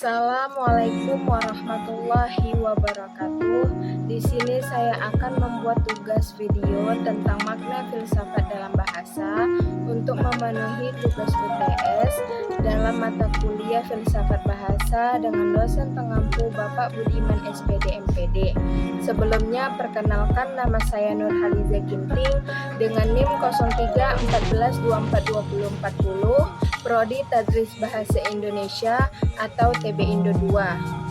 Assalamualaikum warahmatullahi wabarakatuh. Di sini saya akan membuat tugas video tentang makna filsafat dalam bahasa untuk memenuhi tugas UTS dalam mata kuliah filsafat bahasa dengan dosen pengampu Bapak Budiman SPD MPD. Sebelumnya perkenalkan, nama saya Nur Haliza Ginting dengan NIM 0314242040, Prodi Tadris Bahasa Indonesia atau TB Indo 2.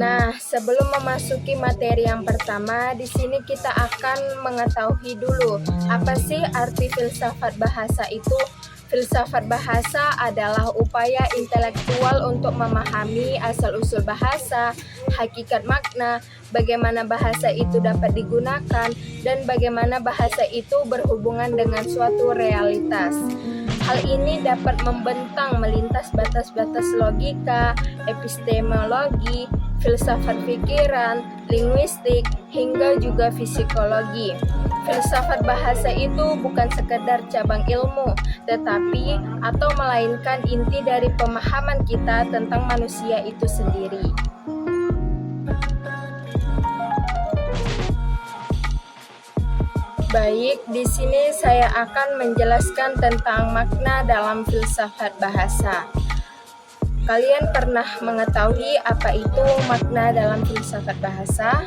Nah, sebelum memasuki materi yang pertama, di sini kita akan mengetahui dulu apa sih arti filsafat bahasa itu. Filsafat bahasa adalah upaya intelektual untuk memahami asal-usul bahasa, hakikat makna, bagaimana bahasa itu dapat digunakan, dan bagaimana bahasa itu berhubungan dengan suatu realitas. Hal ini dapat membentang melintas batas-batas logika, epistemologi, filsafat pikiran, linguistik, hingga juga psikologi. Filsafat bahasa itu bukan sekedar cabang ilmu, tetapi atau melainkan inti dari pemahaman kita tentang manusia itu sendiri. Baik, di sini saya akan menjelaskan tentang makna dalam filsafat bahasa. Kalian pernah mengetahui apa itu makna dalam filsafat bahasa?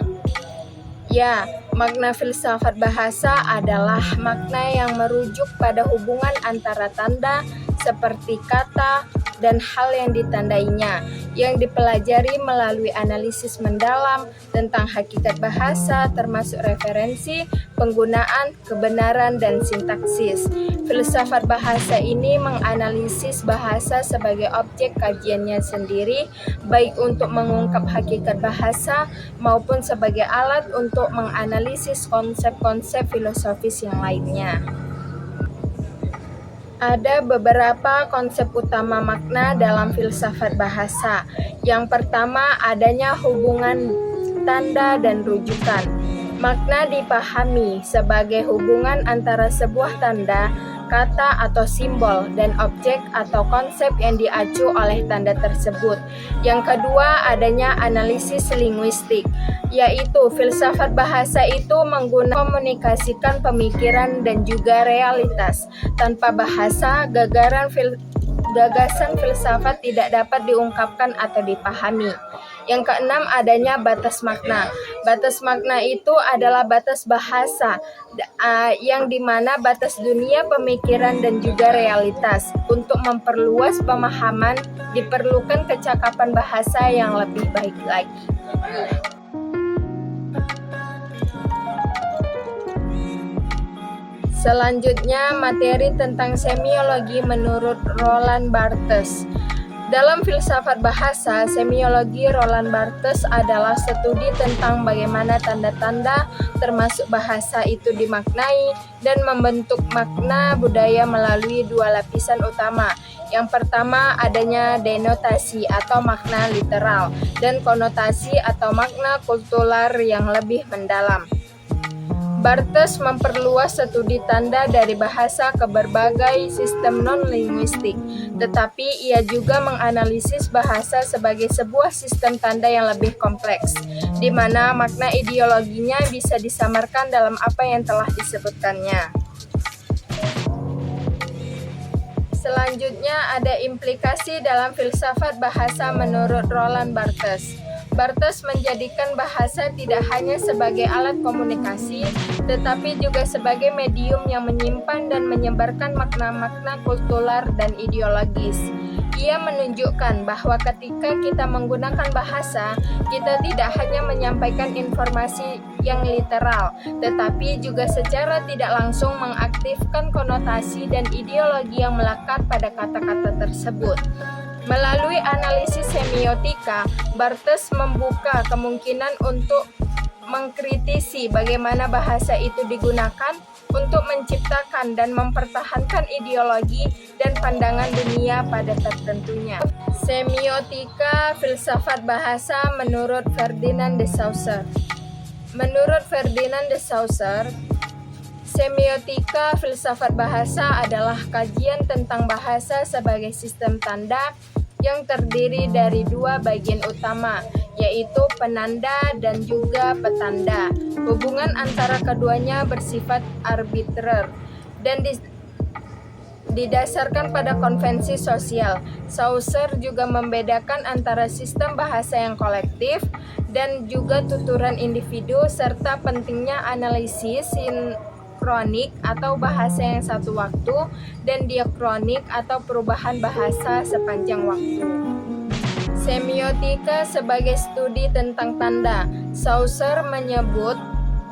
Ya, makna filsafat bahasa adalah makna yang merujuk pada hubungan antara tanda seperti kata dan hal yang ditandainya, yang dipelajari melalui analisis mendalam tentang hakikat bahasa termasuk referensi, penggunaan, kebenaran, dan sintaksis. Filsafat bahasa ini menganalisis bahasa sebagai objek kajiannya sendiri, baik untuk mengungkap hakikat bahasa maupun sebagai alat untuk menganalisis konsep-konsep filosofis yang lainnya. Ada beberapa konsep utama makna dalam filsafat bahasa. Yang pertama, adanya hubungan tanda dan rujukan. Makna dipahami sebagai hubungan antara sebuah tanda, kata atau simbol, dan objek atau konsep yang diacu oleh tanda tersebut. Yang kedua, adanya analisis linguistik, yaitu filsafat bahasa itu menggunakan pemikiran dan juga realitas. Tanpa bahasa, gagasan filsafat tidak dapat diungkapkan atau dipahami. Yang keenam, adanya batas makna. Batas makna itu adalah batas bahasa, yang dimana batas dunia pemikiran dan juga realitas. Untuk memperluas pemahaman, diperlukan kecakapan bahasa yang lebih baik lagi. Selanjutnya, materi tentang semiologi menurut Roland Barthes. Dalam filsafat bahasa, semiologi Roland Barthes adalah studi tentang bagaimana tanda-tanda termasuk bahasa itu dimaknai dan membentuk makna budaya melalui dua lapisan utama. Yang pertama, adanya denotasi atau makna literal dan konotasi atau makna kultural yang lebih mendalam. Barthes memperluas studi tanda dari bahasa ke berbagai sistem non-linguistik, tetapi ia juga menganalisis bahasa sebagai sebuah sistem tanda yang lebih kompleks, di mana makna ideologinya bisa disamarkan dalam apa yang telah disebutkannya. Selanjutnya ada implikasi dalam filsafat bahasa menurut Roland Barthes. Barthes menjadikan bahasa tidak hanya sebagai alat komunikasi, tetapi juga sebagai medium yang menyimpan dan menyebarkan makna-makna kultural dan ideologis. Ia menunjukkan bahwa ketika kita menggunakan bahasa, kita tidak hanya menyampaikan informasi yang literal, tetapi juga secara tidak langsung mengaktifkan konotasi dan ideologi yang melekat pada kata-kata tersebut. Melalui analisis semiotika, Barthes membuka kemungkinan untuk mengkritisi bagaimana bahasa itu digunakan untuk menciptakan dan mempertahankan ideologi dan pandangan dunia pada tertentunya. Semiotika filsafat bahasa menurut Ferdinand de Saussure. Menurut Ferdinand de Saussure, semiotika filsafat bahasa adalah kajian tentang bahasa sebagai sistem tanda yang terdiri dari dua bagian utama, yaitu penanda dan juga petanda. Hubungan antara keduanya bersifat arbitrer dan didasarkan pada konvensi sosial. Saussure juga membedakan antara sistem bahasa yang kolektif dan juga tuturan individu, serta pentingnya analisis sinkronik atau bahasa yang satu waktu dan diakronik atau perubahan bahasa sepanjang waktu. Semiotika sebagai studi tentang tanda. Saussure menyebut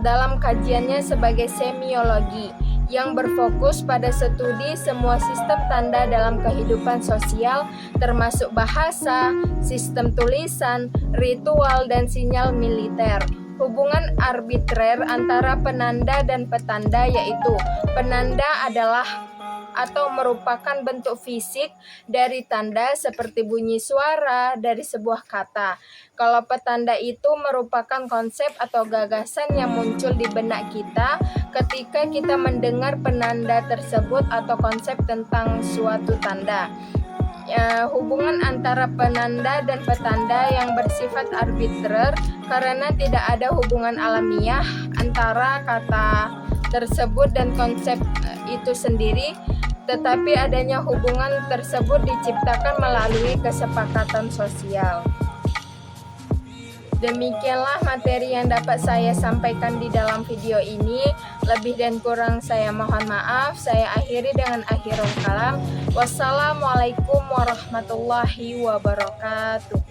dalam kajiannya sebagai semiologi yang berfokus pada studi semua sistem tanda dalam kehidupan sosial, termasuk bahasa, sistem tulisan, ritual, dan sinyal militer. Hubungan arbitrer antara penanda dan petanda, yaitu penanda adalah atau merupakan bentuk fisik dari tanda seperti bunyi suara dari sebuah kata. Kalau petanda itu merupakan konsep atau gagasan yang muncul di benak kita ketika kita mendengar penanda tersebut atau konsep tentang suatu tanda. Hubungan antara penanda dan petanda yang bersifat arbitrer karena tidak ada hubungan alamiah antara kata tersebut dan konsep itu sendiri, tetapi adanya hubungan tersebut diciptakan melalui kesepakatan sosial. Demikianlah materi yang dapat saya sampaikan di dalam video ini. Lebih dan kurang saya mohon maaf. Saya akhiri dengan akhirul kalam. Wassalamualaikum warahmatullahi wabarakatuh.